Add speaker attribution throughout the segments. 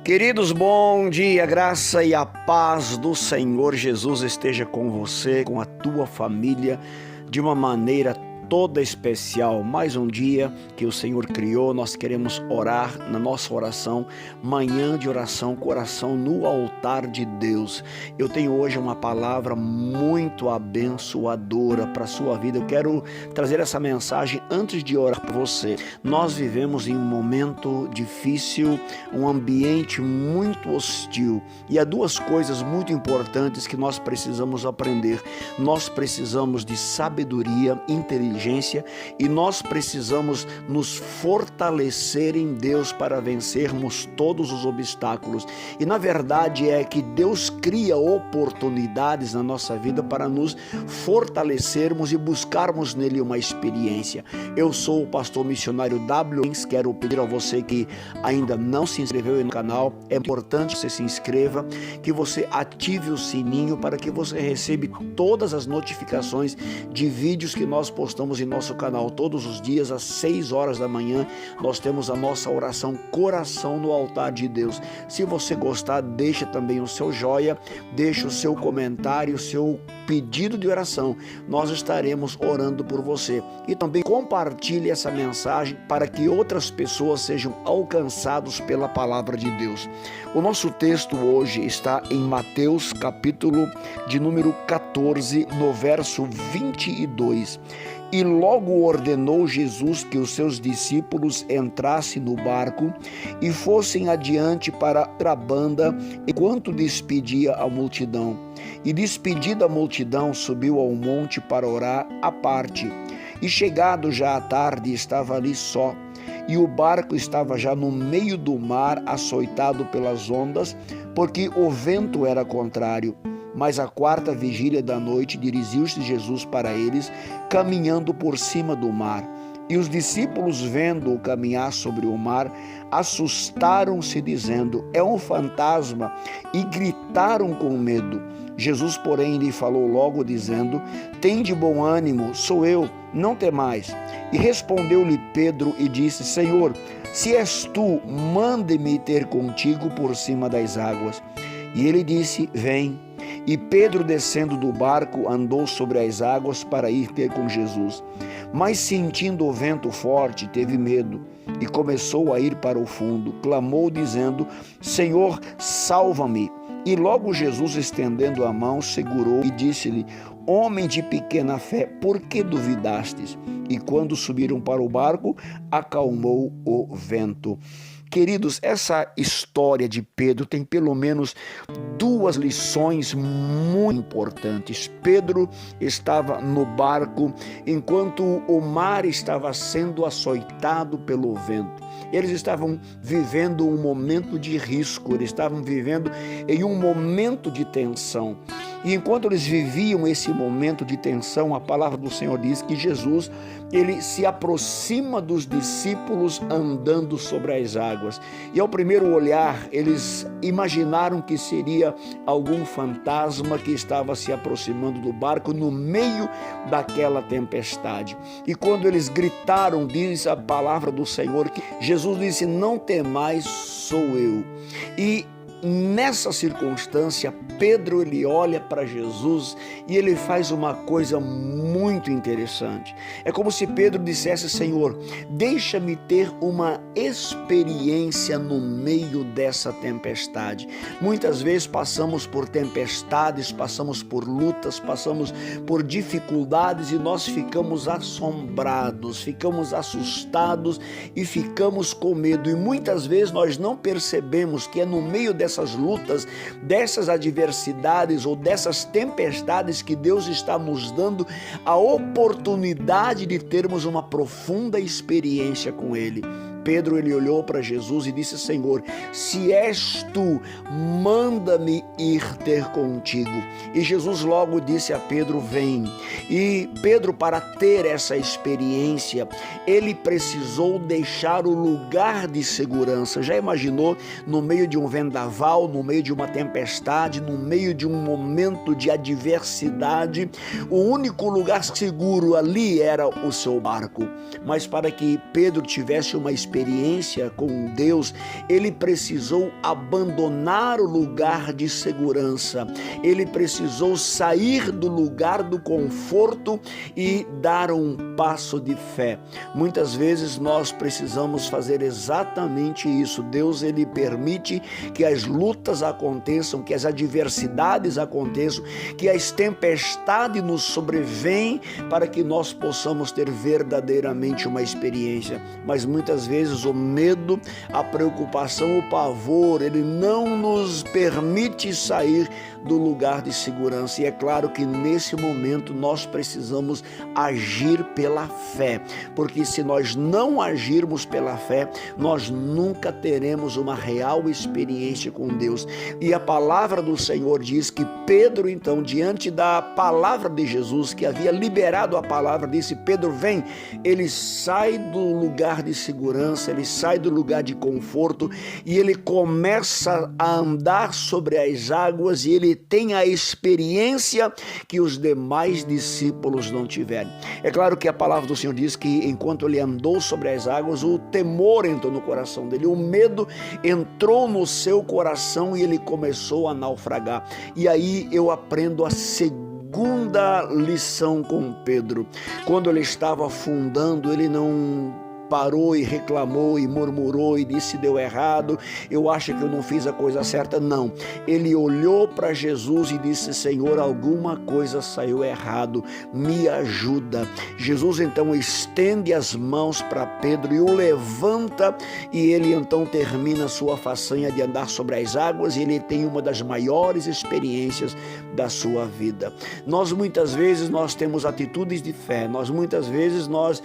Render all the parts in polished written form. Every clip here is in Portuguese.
Speaker 1: Queridos, bom dia, graça e a paz do Senhor Jesus esteja com você, com a tua família, de uma maneira toda especial. Mais um dia que o Senhor criou, nós queremos orar na nossa oração, manhã de oração, coração no altar de Deus. Eu tenho hoje uma palavra muito abençoadora para a sua vida. Eu quero trazer essa mensagem antes de orar por você. Nós vivemos em um momento difícil, um ambiente muito hostil, e há duas coisas muito importantes que nós precisamos aprender. Nós precisamos de sabedoria, inteligência, e nós precisamos nos fortalecer em Deus para vencermos todos os obstáculos. E na verdade é que Deus cria oportunidades na nossa vida para nos fortalecermos e buscarmos nele uma experiência. Eu sou o pastor missionário W. Quero pedir a você que ainda não se inscreveu no canal, é importante que você se inscreva, que você ative o sininho para que você receba todas as notificações de vídeos que nós postamos em nosso canal. Todos os dias às 6 horas da manhã nós temos a nossa oração Coração no Altar de Deus. Se você gostar, deixa também o seu joia, deixa o seu comentário, o seu pedido de oração. Nós estaremos orando por você. E também compartilhe essa mensagem para que outras pessoas sejam alcançados pela palavra de Deus. O nosso texto hoje está em Mateus, capítulo de número 14, no verso 22. E logo ordenou Jesus que os seus discípulos entrassem no barco e fossem adiante para a banda, enquanto despedia a multidão. E despedida a multidão, subiu ao monte para orar à parte. E chegado já à tarde, estava ali só. E o barco estava já no meio do mar, açoitado pelas ondas, porque o vento era contrário. Mas à quarta vigília da noite dirigiu-se Jesus para eles, caminhando por cima do mar. E os discípulos, vendo-o caminhar sobre o mar, assustaram-se, dizendo: é um fantasma, e gritaram com medo. Jesus, porém, lhe falou logo, dizendo: tende bom ânimo, sou eu, não temais. E respondeu-lhe Pedro e disse: Senhor, se és tu, mande-me ter contigo por cima das águas. E ele disse: vem. E Pedro, descendo do barco, andou sobre as águas para ir ter com Jesus. Mas sentindo o vento forte, teve medo e começou a ir para o fundo. Clamou, dizendo: Senhor, salva-me. E logo Jesus, estendendo a mão, segurou e disse-lhe: homem de pequena fé, por que duvidastes? E quando subiram para o barco, acalmou o vento. Queridos, essa história de Pedro tem pelo menos duas lições muito importantes. Pedro estava no barco enquanto o mar estava sendo açoitado pelo vento. Eles estavam vivendo um momento de risco, eles estavam vivendo em um momento de tensão. E enquanto eles viviam esse momento de tensão, a palavra do Senhor diz que Jesus, ele se aproxima dos discípulos andando sobre as águas. E ao primeiro olhar, eles imaginaram que seria algum fantasma que estava se aproximando do barco no meio daquela tempestade. E quando eles gritaram, diz a palavra do Senhor, que Jesus disse: não temais, sou eu. E nessa circunstância, Pedro, ele olha para Jesus e ele faz uma coisa muito interessante. É como se Pedro dissesse: Senhor, deixa-me ter uma experiência no meio dessa tempestade. Muitas vezes passamos por tempestades, passamos por lutas, passamos por dificuldades e nós ficamos assombrados, ficamos assustados e ficamos com medo. E muitas vezes nós não percebemos que é no meio dessas lutas, dessas adversidades ou dessas tempestades que Deus está nos dando a oportunidade de termos uma profunda experiência com Ele. Pedro, ele olhou para Jesus e disse: Senhor, se és tu, manda-me ir ter contigo. E Jesus logo disse a Pedro: vem. E Pedro, para ter essa experiência, ele precisou deixar o lugar de segurança. Já imaginou, no meio de um vendaval, no meio de uma tempestade, no meio de um momento de adversidade, o único lugar seguro ali era o seu barco. Mas para que Pedro tivesse uma experiência experiência com Deus, ele precisou abandonar o lugar de segurança, ele precisou sair do lugar do conforto e dar um passo de fé. Muitas vezes nós precisamos fazer exatamente isso. Deus, ele permite que as lutas aconteçam, que as adversidades aconteçam, que as tempestades nos sobrevêm para que nós possamos ter verdadeiramente uma experiência. Mas muitas vezes o medo, a preocupação, o pavor, ele não nos permite sair do lugar de segurança. E é claro que nesse momento nós precisamos agir pela fé, porque se nós não agirmos pela fé, nós nunca teremos uma real experiência com Deus. E a palavra do Senhor diz que Pedro, então, diante da palavra de Jesus, que havia liberado a palavra, disse: Pedro, vem. Ele sai do lugar de segurança, ele sai do lugar de conforto e ele começa a andar sobre as águas, e ele tem a experiência que os demais discípulos não tiveram. É claro que a palavra do Senhor diz que enquanto ele andou sobre as águas, o temor entrou no coração dele, o medo entrou no seu coração e ele começou a naufragar. E aí eu aprendo a segunda lição com Pedro. Quando ele estava afundando, ele não parou e reclamou e murmurou e disse: deu errado, eu acho que eu não fiz a coisa certa. Não, ele olhou para Jesus e disse: Senhor, alguma coisa saiu errado, me ajuda. Jesus então estende as mãos para Pedro e o levanta, e ele então termina a sua façanha de andar sobre as águas, e ele tem uma das maiores experiências da sua vida. Nós muitas vezes nós temos atitudes de fé, muitas vezes nós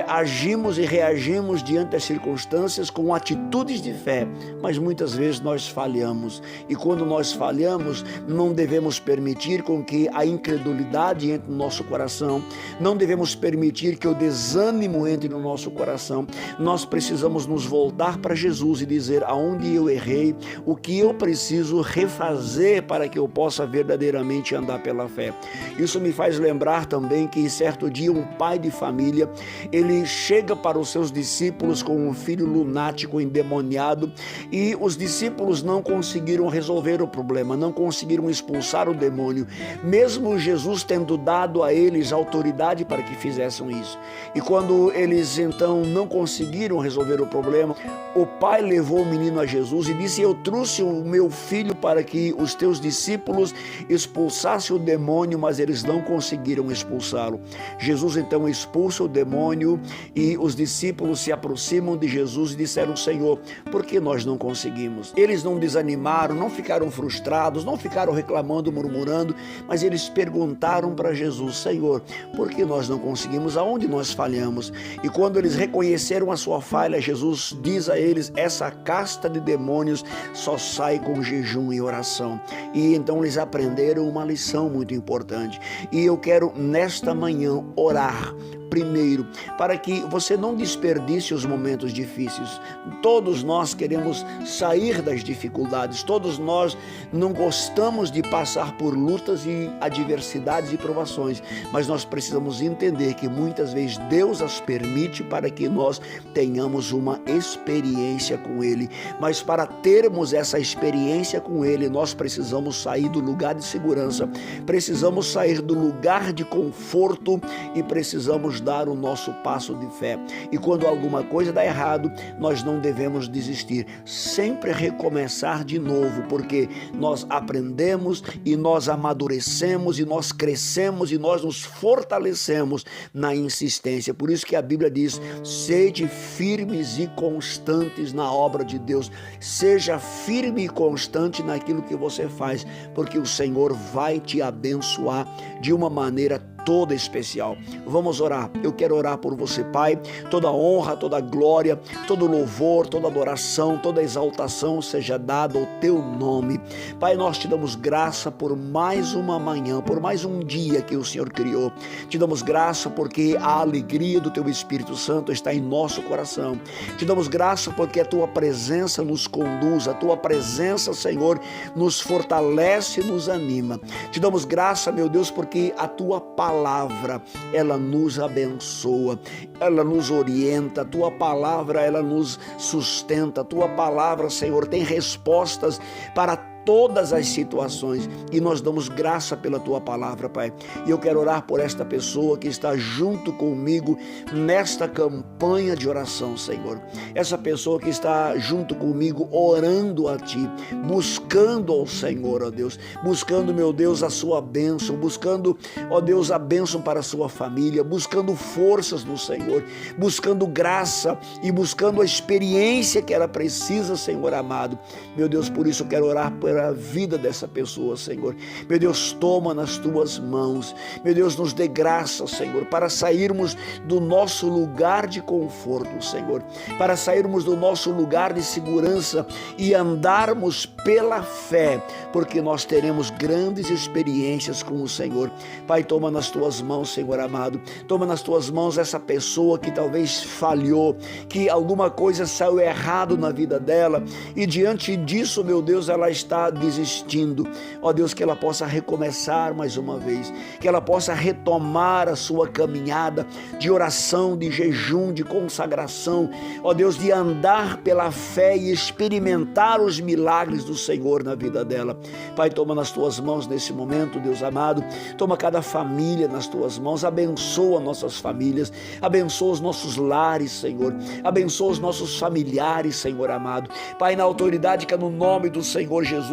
Speaker 1: agimos e reagimos diante das circunstâncias com atitudes de fé, mas muitas vezes nós falhamos. E quando nós falhamos, não devemos permitir com que a incredulidade entre no nosso coração, não devemos permitir que o desânimo entre no nosso coração. Nós precisamos nos voltar para Jesus e dizer: aonde eu errei, o que eu preciso refazer para que eu possa verdadeiramente andar pela fé. Isso me faz lembrar também que certo dia um pai de família, ele chega para os seus discípulos com um filho lunático, endemoniado, e os discípulos não conseguiram resolver o problema, não conseguiram expulsar o demônio, mesmo Jesus tendo dado a eles autoridade para que fizessem isso. E quando eles então não conseguiram resolver o problema, o pai levou o menino a Jesus e disse: eu trouxe o meu filho para que os teus discípulos expulsassem o demônio, mas eles não conseguiram expulsá-lo. Jesus então expulsa o demônio e os discípulos se aproximam de Jesus e disseram: Senhor, por que nós não conseguimos? Eles não desanimaram, não ficaram frustrados, não ficaram reclamando, murmurando, mas eles perguntaram para Jesus: Senhor, por que nós não conseguimos? Aonde nós falhamos? E quando eles reconheceram a sua falha, Jesus diz a eles: essa casta de demônios só sai com jejum e oração. E então eles aprenderam uma lição muito importante. E eu quero nesta manhã orar primeiro, para que você não desperdice os momentos difíceis. Todos nós queremos sair das dificuldades, todos nós não gostamos de passar por lutas e adversidades e provações, mas nós precisamos entender que muitas vezes Deus as permite para que nós tenhamos uma experiência com Ele. Mas para termos essa experiência com Ele, nós precisamos sair do lugar de segurança, precisamos sair do lugar de conforto e precisamos dar o nosso passo de fé. E quando alguma coisa dá errado, nós não devemos desistir, sempre recomeçar de novo, porque nós aprendemos e nós amadurecemos e nós crescemos e nós nos fortalecemos na insistência. Por isso que a Bíblia diz: sede firmes e constantes na obra de Deus. Seja firme e constante naquilo que você faz, porque o Senhor vai te abençoar de uma maneira toda especial. Vamos orar. Eu quero orar por você, Pai. Toda honra, toda glória, todo louvor, toda adoração, toda exaltação seja dada ao teu nome. Pai, nós te damos graça por mais uma manhã, por mais um dia que o Senhor criou. Te damos graça porque a alegria do teu Espírito Santo está em nosso coração. Te damos graça porque a tua presença nos conduz, a tua presença, Senhor, nos fortalece e nos anima. Te damos graça, meu Deus, porque a tua palavra palavra, ela nos abençoa, ela nos orienta, a tua palavra, ela nos sustenta, a tua palavra, Senhor, tem respostas para todas as situações, e nós damos graça pela tua palavra, Pai. E eu quero orar por esta pessoa que está junto comigo nesta campanha de oração, Senhor. Essa pessoa que está junto comigo orando a ti, buscando ao Senhor, ó Deus, buscando, meu Deus, a sua bênção, buscando, ó Deus, a bênção para a sua família, buscando forças no Senhor, buscando graça e buscando a experiência que ela precisa, Senhor amado. Meu Deus, por isso eu quero orar pela vida dessa pessoa, Senhor. Meu Deus, toma nas tuas mãos. Meu Deus, nos dê graça, Senhor, para sairmos do nosso lugar de conforto, Senhor, para sairmos do nosso lugar de segurança e andarmos pela fé, porque nós teremos grandes experiências com o Senhor. Pai, toma nas tuas mãos, Senhor amado, toma nas tuas mãos essa pessoa que talvez falhou, que alguma coisa saiu errado na vida dela, e diante disso, meu Deus, ela está desistindo. Ó Deus, que ela possa recomeçar mais uma vez, que ela possa retomar a sua caminhada de oração, de jejum, de consagração, ó Deus, de andar pela fé e experimentar os milagres do Senhor na vida dela. Pai, toma nas tuas mãos nesse momento, Deus amado, toma cada família nas tuas mãos, abençoa nossas famílias, abençoa os nossos lares, Senhor, abençoa os nossos familiares, Senhor amado. Pai, na autoridade que é no nome do Senhor Jesus,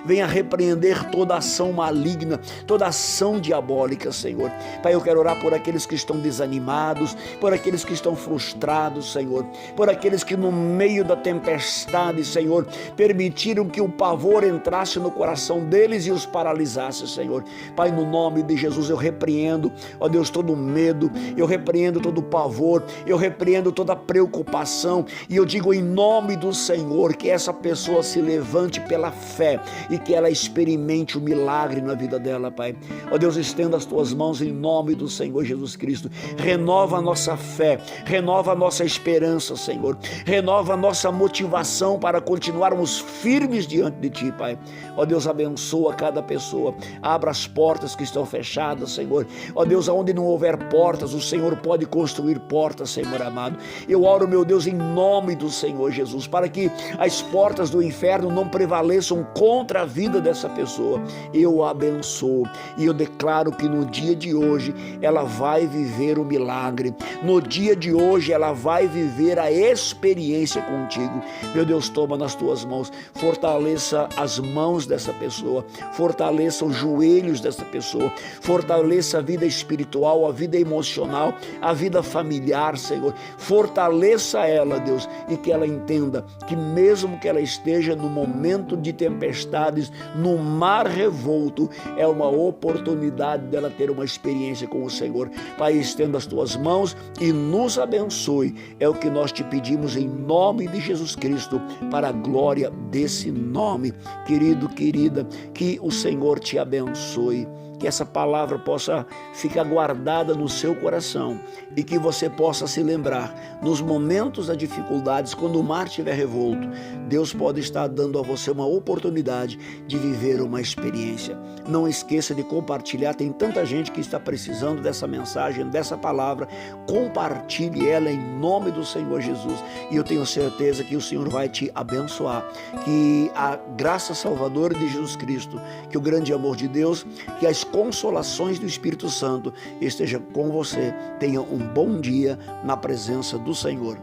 Speaker 1: venha repreender toda ação maligna, toda ação diabólica, Senhor. Pai, eu quero orar por aqueles que estão desanimados, por aqueles que estão frustrados, Senhor, por aqueles que no meio da tempestade, Senhor, permitiram que o pavor entrasse no coração deles e os paralisasse, Senhor. Pai, no nome de Jesus eu repreendo, ó Deus, todo medo, eu repreendo todo pavor, eu repreendo toda preocupação, e eu digo em nome do Senhor que essa pessoa se levante pela fé e que ela experimente o milagre na vida dela, Pai. Ó Deus, estenda as tuas mãos em nome do Senhor Jesus Cristo. Renova a nossa fé, renova a nossa esperança, Senhor. Renova a nossa motivação para continuarmos firmes diante de Ti, Pai. Ó Deus, abençoa cada pessoa. Abra as portas que estão fechadas, Senhor. Ó Deus, aonde não houver portas, o Senhor pode construir portas, Senhor amado. Eu oro, meu Deus, em nome do Senhor Jesus, para que as portas do inferno não prevaleçam contra a vida dessa pessoa. Eu a abençoo e eu declaro que no dia de hoje ela vai viver o milagre. No dia de hoje ela vai viver a experiência contigo. Meu Deus, toma nas tuas mãos, fortaleça as mãos dessa pessoa, fortaleça os joelhos dessa pessoa, fortaleça a vida espiritual, a vida emocional, a vida familiar, Senhor. Fortaleça ela, Deus, e que ela entenda que mesmo que ela esteja no momento de tempestades, no mar revolto, é uma oportunidade dela ter uma experiência com o Senhor. Pai, estenda as tuas mãos e nos abençoe. É o que nós te pedimos em nome de Jesus Cristo, para a glória desse nome. Querido, querida, que o Senhor te abençoe. Que essa palavra possa ficar guardada no seu coração e que você possa se lembrar, nos momentos das dificuldades, quando o mar estiver revolto, Deus pode estar dando a você uma oportunidade de viver uma experiência. Não esqueça de compartilhar, tem tanta gente que está precisando dessa mensagem, dessa palavra. Compartilhe ela em nome do Senhor Jesus, e eu tenho certeza que o Senhor vai te abençoar. Que a graça salvadora de Jesus Cristo, que o grande amor de Deus, que as consolações do Espírito Santo esteja com você. Tenha um bom dia na presença do Senhor.